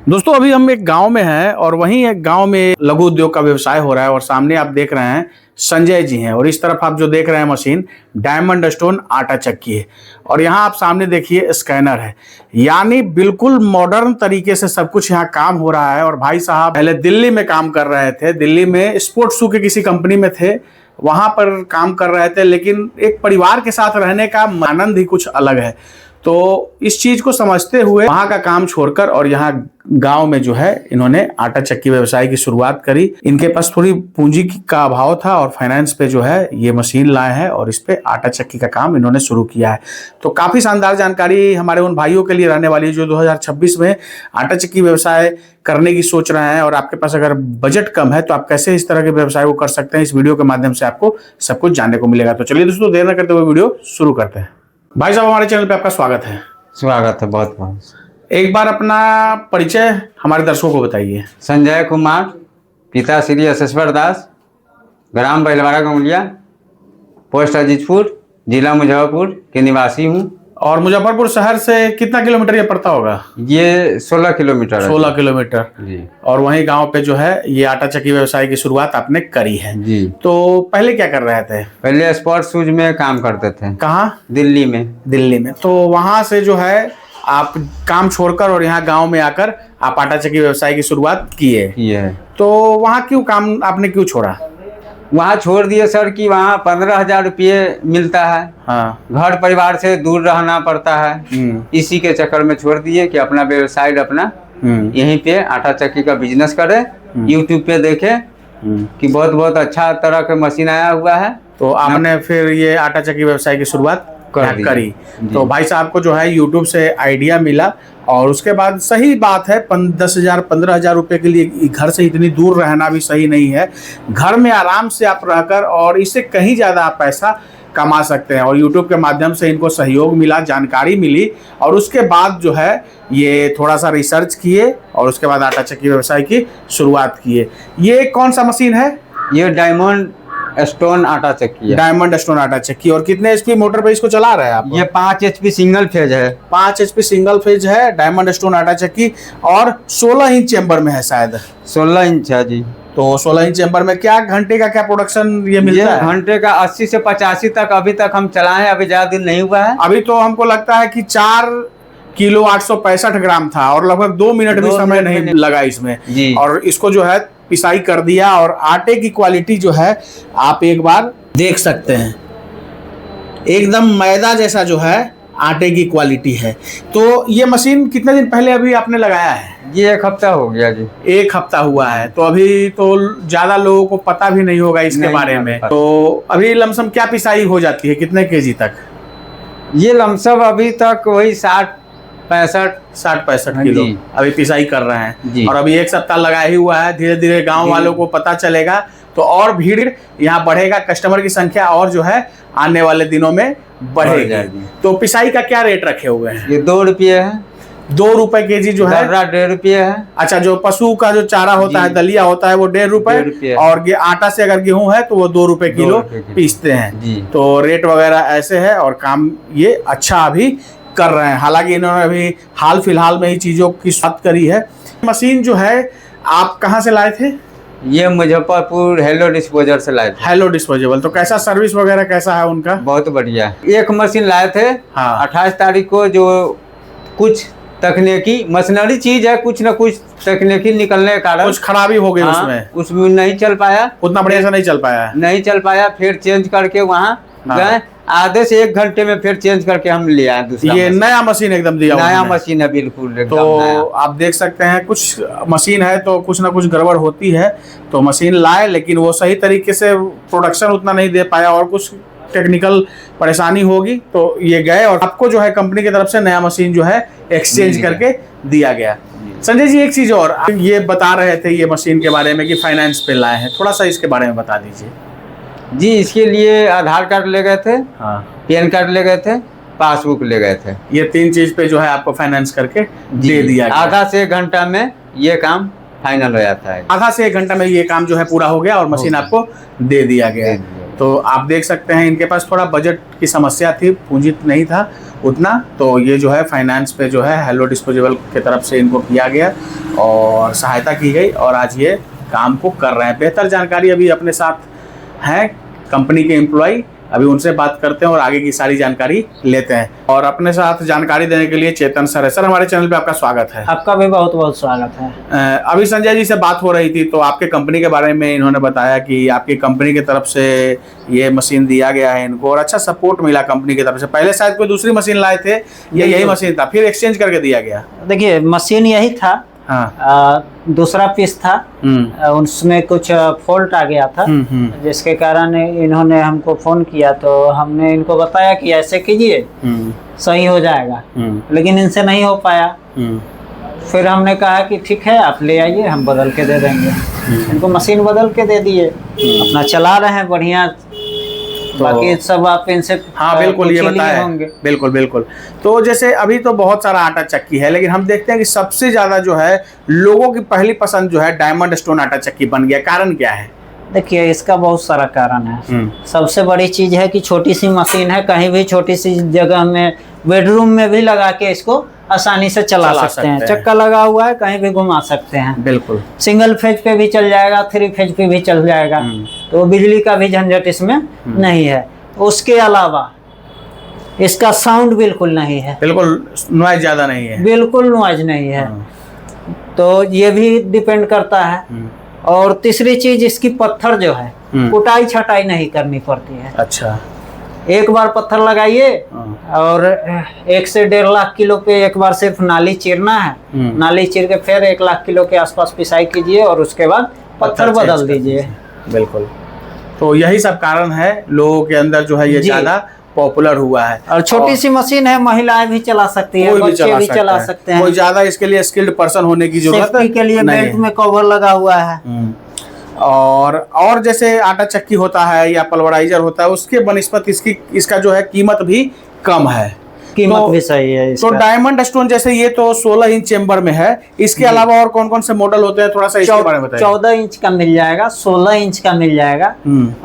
दोस्तों अभी हम एक गांव में हैं और वहीं एक गांव में लघु उद्योग का व्यवसाय हो रहा है और सामने आप देख रहे हैं संजय जी हैं और इस तरफ आप जो देख रहे हैं मशीन डायमंड स्टोन आटा चक्की है और यहाँ आप सामने देखिए स्कैनर है। यानी बिल्कुल मॉडर्न तरीके से सब कुछ यहाँ काम हो रहा है। और भाई साहब पहले दिल्ली में काम कर रहे थे, दिल्ली में स्पोर्ट्स शू के किसी कंपनी में थे, वहां पर काम कर रहे थे, लेकिन एक परिवार के साथ रहने का आनंद ही कुछ अलग है। तो इस चीज को समझते हुए वहां का काम छोड़कर और यहाँ गांव में जो है इन्होंने आटा चक्की व्यवसाय की शुरुआत करी। इनके पास थोड़ी पूंजी का अभाव था और फाइनेंस पे जो है ये मशीन लाए हैं और इस पे आटा चक्की का काम इन्होंने शुरू किया है। तो काफी शानदार जानकारी हमारे उन भाइयों के लिए रहने वाली है जो 2026 में आटा चक्की व्यवसाय करने की सोच रहे हैं। और आपके पास अगर बजट कम है तो आप कैसे इस तरह के व्यवसाय को कर सकते हैं, इस वीडियो के माध्यम से आपको सब कुछ जानने को मिलेगा। तो चलिए दोस्तों देर न करते हुए वीडियो शुरू करते हैं। भाई साहब हमारे चैनल पे आपका स्वागत है। स्वागत है, बहुत बहुत। एक बार अपना परिचय हमारे दर्शकों को बताइए। संजय कुमार, पिता श्री अशेश्वर दास, ग्राम बैलवाड़ा गंगुलिया, पोस्ट अजीतपुर, जिला मुजफ्फरपुर के निवासी हूँ। और मुजफ्फरपुर शहर से कितना किलोमीटर ये पड़ता होगा? ये 16 किलोमीटर 16 किलोमीटर जी। और वहीं गांव पे जो है ये आटा चक्की व्यवसाय की शुरुआत आपने करी है जी। तो पहले क्या कर रहे थे? पहले स्पोर्ट्स शूज में काम करते थे। कहाँ? दिल्ली में। दिल्ली में। तो वहां से जो है आप काम छोड़कर और यहाँ गांव में आकर आप आटा चक्की व्यवसाय की शुरुआत किए। तो वहाँ क्यों काम आपने क्यों छोड़ा? वहाँ छोड़ दिए सर कि वहाँ 15,000 रुपये मिलता है। हाँ। घर परिवार से दूर रहना पड़ता है, इसी के चक्कर में छोड़ दिए कि अपना व्यवसाय अपना यहीं पे आटा चक्की का बिजनेस करे। यूट्यूब पे देखे कि बहुत बहुत अच्छा तरह का मशीन आया हुआ है, तो आपने फिर ये आटा चक्की व्यवसाय की शुरुआत करी। तो भाई साहब को जो है यूट्यूब से आइडिया मिला और उसके बाद सही बात है 10,000 15,000 रुपए के लिए घर से इतनी दूर रहना भी सही नहीं है। घर में आराम से आप रहकर और इससे कहीं ज़्यादा आप पैसा कमा सकते हैं। और यूट्यूब के माध्यम से इनको सहयोग मिला, जानकारी मिली और उसके बाद जो है ये थोड़ा सा रिसर्च किए और उसके बाद आटा चक्की व्यवसाय की शुरुआत किए। ये कौन सा मशीन है? ये डायमंड स्टोन आटा चक्की है। डायमंड स्टोन आटा चक्की। और कितने एचपी मोटर पे इसको चला रहे हैं आप? ये 5 HP सिंगल फेज है। 5 HP सिंगल फेज है डायमंड स्टोन आटा चक्की और 16 इंच चैम्बर में है शायद। 16 इंच है जी। तो 16 इंच चैम्बर में क्या घंटे का क्या प्रोडक्शन ये मिलता है? घंटे का 80 से 85 तक अभी तक हम चलाए हैं, अभी ज्यादा दिन नहीं हुआ है। अभी तो हमको लगता है कि 4 किलो 865 ग्राम था और लगभग 2 मिनट भी समय नहीं लगा इसमें जी। और इसको जो है पिसाई कर दिया और आटे की क्वालिटी जो है आप एक बार देख सकते हैं, एकदम मैदा जैसा जो है आटे की क्वालिटी है। तो ये मशीन कितने दिन पहले अभी आपने लगाया है? ये 1 हफ्ता हो गया जी। 1 हफ्ता हुआ है। तो अभी तो ज्यादा लोगों को पता भी नहीं होगा इसके बारे में। तो अभी लमसम क्या पिसाई हो जाती है, कितने केजी तक? ये लमसम अभी तक वही 60-65 किलो अभी पिसाई कर रहे हैं। और अभी 1 सप्ताह लगा ही हुआ है। धीरे धीरे गांव वालों को पता चलेगा तो और भीड़ यहाँ बढ़ेगा, कस्टमर की संख्या और जो है आने वाले दिनों में बढ़ेगी। तो पिसाई का क्या रेट रखे हुए हैं? ये 2 रुपये है। 2 रुपए केजी जो है? 1.5 रुपये है। अच्छा, जो पशु का जो चारा होता है, दलिया होता है, वो 1.5 रुपए और आटा से अगर गेहूं है तो वो 2 रुपए किलो पीसते हैं। तो रेट वगैरह ऐसे है और काम ये अच्छा अभी कर रहे हैं। हालांकि इन्होंने अभी हाल फिलहाल में ही चीजों की शुरुआत करी है। मशीन जो है आप कहाँ से लाए थे? ये मुजफ्फरपुर हेलो डिस्पोजर से लाए थे। Hello disposable. तो कैसा सर्विस वगैरह कैसा है उनका? बहुत बढ़िया। एक मशीन लाए थे। हाँ। 28 तारीख को, जो कुछ तकनीकी मशीनरी चीज है, कुछ न कुछ तकनीकी निकलने के कारण कुछ खराबी हो गई। हाँ, उसमें नहीं चल पाया, उतना बढ़िया से नहीं चल पाया। फिर चेंज करके वहाँ गए। आधे से 1 घंटे में फिर चेंज करके हम ले आए दूसरा। ये नया मशीन एकदम दिया, नया मशीन है बिल्कुल। तो आप देख सकते हैं कुछ मशीन है तो कुछ ना कुछ गड़बड़ होती है। तो मशीन लाए लेकिन वो सही तरीके से प्रोडक्शन उतना नहीं दे पाया और कुछ टेक्निकल परेशानी होगी। तो ये गए और आपको जो है कंपनी की तरफ से नया मशीन जो है एक्सचेंज करके दिया गया। संजय जी एक चीज और, ये बता रहे थे ये मशीन के बारे में कि फाइनेंस पे लाए हैं, थोड़ा सा इसके बारे में बता दीजिए। जी, इसके लिए आधार कार्ड ले गए थे। हाँ। पैन कार्ड ले गए थे, पासबुक ले गए थे। ये 3 चीज पे जो है आपको फाइनेंस करके दे दिया गया। आधा से 1 घंटा में ये काम फाइनल हो जाता है। आधा से 1 घंटा में ये काम जो है पूरा हो गया और मशीन आपको दे दिया गया। तो आप देख सकते हैं इनके पास थोड़ा बजट की समस्या थी, पूंजी नहीं था उतना। तो ये जो है फाइनेंस पे जो है हेलो डिस्पोजेबल की तरफ से इनको किया गया और सहायता की गई और आज ये काम को कर रहे हैं। बेहतर जानकारी अभी अपने साथ हैं कंपनी के एम्प्लॉय, अभी उनसे बात करते हैं और आगे की सारी जानकारी लेते हैं। और अपने साथ जानकारी देने के लिए चेतन सर है। सर, हमारे चैनल पे आपका स्वागत है। आपका भी बहुत बहुत स्वागत है। अभी संजय जी से बात हो रही थी तो आपके कंपनी के बारे में इन्होंने बताया कि आपकी कंपनी की तरफ से ये मशीन दिया गया है इनको और अच्छा सपोर्ट मिला कंपनी की तरफ से। पहले शायद कोई दूसरी मशीन लाए थे या यही मशीन था, फिर एक्सचेंज करके दिया गया? देखिए, मशीन यही था। हाँ। दूसरा पीस था, उसमें कुछ फॉल्ट आ गया था, जिसके कारण इन्होंने हमको फोन किया तो हमने इनको बताया कि ऐसे कीजिए सही हो जाएगा, लेकिन इनसे नहीं हो पाया। फिर हमने कहा कि ठीक है, आप ले आइए, हम बदल के दे देंगे। इनको मशीन बदल के दे दिए, अपना चला रहे हैं बढ़िया। तो बाकी सब आप इनसे हाँ बिल्कुल ये बताया होंगे। बिल्कुल बिल्कुल। तो जैसे अभी तो बहुत सारा आटा चक्की है, लेकिन हम देखते हैं कि सबसे ज्यादा जो है लोगों की पहली पसंद जो है डायमंड स्टोन आटा चक्की बन गया। कारण क्या है? देखिए, इसका बहुत सारा कारण है। सबसे बड़ी चीज है कि छोटी सी मशीन है, कहीं भी छोटी सी जगह में, बेडरूम में भी लगा के इसको आसानी से चला सकते हैं। चक्का लगा हुआ है, कहीं भी घुमा सकते हैं। बिल्कुल। सिंगल फेज पे भी चल जाएगा, 3 फेज पे भी चल जाएगा, तो बिजली का भी झंझट इसमें नहीं है। उसके अलावा इसका साउंड बिल्कुल नहीं है, बिल्कुल नॉइज ज्यादा नहीं है, बिल्कुल नॉइज नहीं है। तो ये भी डिपेंड करता है। और तीसरी चीज, इसकी पत्थर जो है कुटाई छटाई नहीं करनी पड़ती है। अच्छा। एक बार पत्थर लगाइए और 1 से 1.5 लाख किलो पे एक बार सिर्फ नाली चीरना है। नाली चीर के फिर 1 लाख किलो के आसपास पिसाई कीजिए और उसके बाद पत्थर बदल दीजिए। बिल्कुल। तो यही सब कारण है लोगों के अंदर जो है ये ज्यादा पॉपुलर हुआ है। और छोटी सी मशीन है, महिलाएं भी चला सकती है, बच्चे भी चला सकते हैं। कोई ज्यादा इसके लिए स्किल्ड पर्सन होने की जरूरत नहीं, के लिए बेल्ट में कवर लगा हुआ है। और जैसे आटा चक्की होता है या पल्वराइजर होता है, उसके बनिस्पत इसका जो है कीमत भी कम है, कीमत भी सही है इसका। तो डायमंड स्टोन जैसे ये तो 16 इंच चेम्बर में है, इसके अलावा और कौन कौन से मॉडल होते हैं, थोड़ा सा इसके बारे में बताइए। 14 इंच का मिल जाएगा, 16 इंच का मिल जाएगा।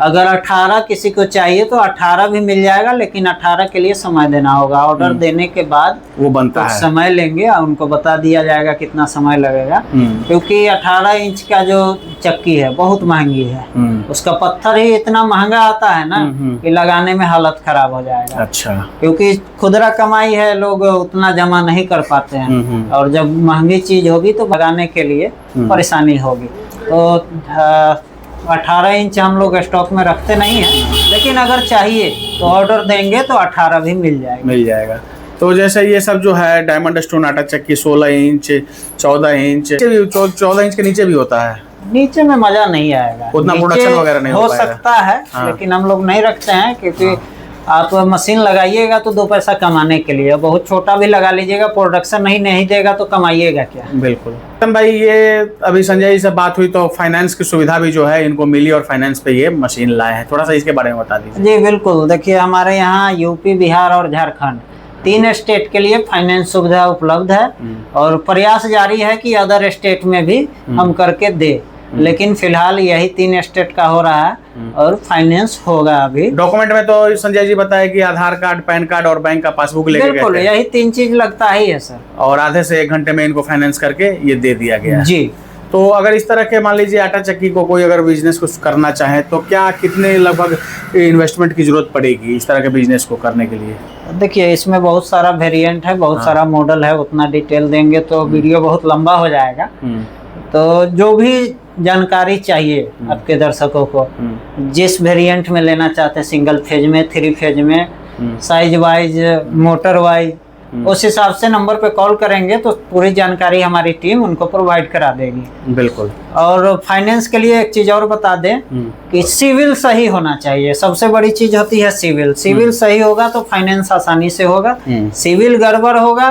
अगर 18 किसी को चाहिए तो 18 भी मिल जाएगा, लेकिन 18 के लिए समय देना होगा। ऑर्डर देने के बाद वो बनता है, समय लेंगे और उनको बता दिया जाएगा कितना समय लगेगा। क्योंकि 18 इंच का जो चक्की है बहुत महंगी है, उसका पत्थर ही इतना महंगा आता है ना कि लगाने में हालत खराब हो जाएगा। अच्छा। क्योंकि खुदरा कमाई है, लोग उतना जमा नहीं कर पाते हैं, और जब महंगी चीज होगी तो लगाने के लिए परेशानी होगी। तो 18 इंच हम लोग स्टॉक में रखते नहीं हैं, लेकिन अगर चाहिए तो ऑर्डर देंगे तो 18 भी मिल जाएगा। तो जैसे ये सब जो है डायमंड स्टोन आटा चक्की 16 इंच, 14 इंच, 14 इंच के नीचे भी होता है। नीचे में मजा नहीं आएगा, उतना प्रोडक्शन वगैरह नहीं हो सकता है। हाँ। लेकिन हम लोग नहीं रखते हैं, क्योंकि आप मशीन लगाइएगा तो 2 पैसा कमाने के लिए। बहुत छोटा भी लगा लीजिएगा, प्रोडक्शन नहीं देगा तो कमाइएगा क्या। बिल्कुल। भाई, ये अभी संजय जी से बात हुई तो फाइनेंस की सुविधा भी जो है इनको मिली और फाइनेंस पे ये मशीन लाए हैं, थोड़ा सा इसके बारे में बता दीजिए। जी बिल्कुल। देखिए, हमारे यहाँ यूपी, बिहार और झारखंड 3 स्टेट के लिए फाइनेंस सुविधा उपलब्ध है, और प्रयास जारी है कि अदर स्टेट में भी हम करके दे। लेकिन फिलहाल यही 3 स्टेट का हो रहा है और फाइनेंस होगा अभी। डॉक्यूमेंट में तो संजय जी बताया कि आधार कार्ड, पैन कार्ड और बैंक का पासबुक लेके गए थे। बिल्कुल, यही 3 चीज लगता ही है सर। और आधे से 1 घंटे में इनको फाइनेंस करके ये दे दिया गया जी। तो अगर इस तरह के मान लीजिए आटा चक्की को कोई अगर बिजनेस कुछ करना चाहे तो क्या कितने लगभग इन्वेस्टमेंट की जरूरत पड़ेगी इस तरह के बिजनेस को करने के लिए? देखिए, इसमें बहुत सारा वेरिएंट है, बहुत सारा मॉडल है। उतना डिटेल देंगे तो वीडियो बहुत लंबा हो जाएगा। तो जो भी जानकारी चाहिए आपके दर्शकों को, जिस वेरिएंट में लेना चाहते हैं, सिंगल फेज में, 3 फेज में, साइज वाइज, मोटर वाइज, उस हिसाब से नंबर पे कॉल करेंगे तो पूरी जानकारी हमारी टीम उनको प्रोवाइड करा देगी। बिल्कुल। और फाइनेंस के लिए एक चीज और बता दें कि सिविल सही होना चाहिए। सबसे बड़ी चीज होती है सिविल। सिविल सही होगा तो फाइनेंस आसानी से होगा। सिविल गड़बड़ होगा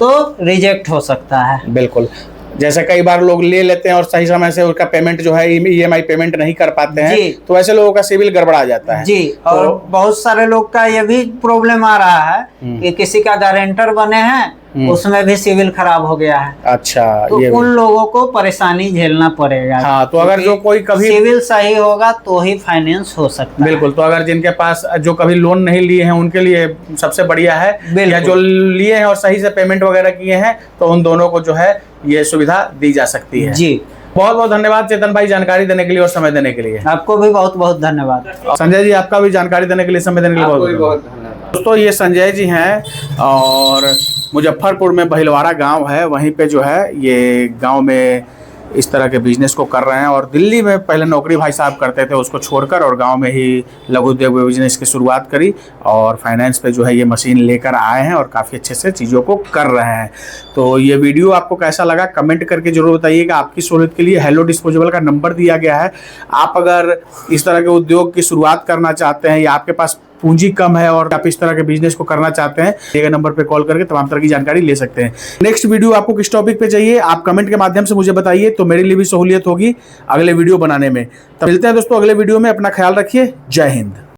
तो रिजेक्ट हो सकता है। बिल्कुल। जैसे कई बार लोग ले लेते हैं और सही समय से उसका पेमेंट जो है EMI पेमेंट नहीं कर पाते हैं, तो ऐसे लोगों का सिविल गड़बड़ा जाता है जी। और बहुत सारे लोग का ये भी प्रॉब्लम आ रहा है कि किसी का गारंटर बने हैं उसमें भी सिविल खराब हो गया है। अच्छा, तो ये उन लोगों को परेशानी झेलना पड़ेगा। हाँ, तो अगर जो कोई कभी सिविल सही होगा तो ही फाइनेंस हो सकता है। बिल्कुल, तो अगर जिनके पास जो कभी लोन नहीं लिए हैं उनके लिए सबसे बढ़िया है, या जो लिए हैं और सही से पेमेंट वगैरह किए हैं तो उन दोनों को जो है ये सुविधा दी जा सकती है। जी, बहुत बहुत धन्यवाद चेतन भाई जानकारी देने के लिए और समय देने के लिए। आपको भी बहुत बहुत धन्यवाद। संजय जी, आपका भी जानकारी देने के लिए, समय देने के लिए बहुत बहुत धन्यवाद। दोस्तों, ये संजय जी हैं और मुजफ्फरपुर में बहिलवाड़ा गांव है, वहीं पे जो है ये गांव में इस तरह के बिजनेस को कर रहे हैं। और दिल्ली में पहले नौकरी भाई साहब करते थे, उसको छोड़कर और गांव में ही लघु उद्योग बिजनेस की शुरुआत करी और फाइनेंस पे जो है ये मशीन लेकर आए हैं और काफ़ी अच्छे से चीज़ों को कर रहे हैं। तो ये वीडियो आपको कैसा लगा कमेंट करके जरूर बताइएगा। आपकी सहूलियत के लिए हेलो डिस्पोजेबल का नंबर दिया गया है। आप अगर इस तरह के उद्योग की शुरुआत करना चाहते हैं या आपके पास पूंजी कम है और आप इस तरह के बिजनेस को करना चाहते हैं, ये नंबर पे कॉल करके तमाम तरह की जानकारी ले सकते हैं। नेक्स्ट वीडियो आपको किस टॉपिक पे चाहिए आप कमेंट के माध्यम से मुझे बताइए, तो मेरे लिए भी सहूलियत होगी अगले वीडियो बनाने में। तब मिलते हैं दोस्तों अगले वीडियो में। अपना ख्याल रखिए। जय हिंद।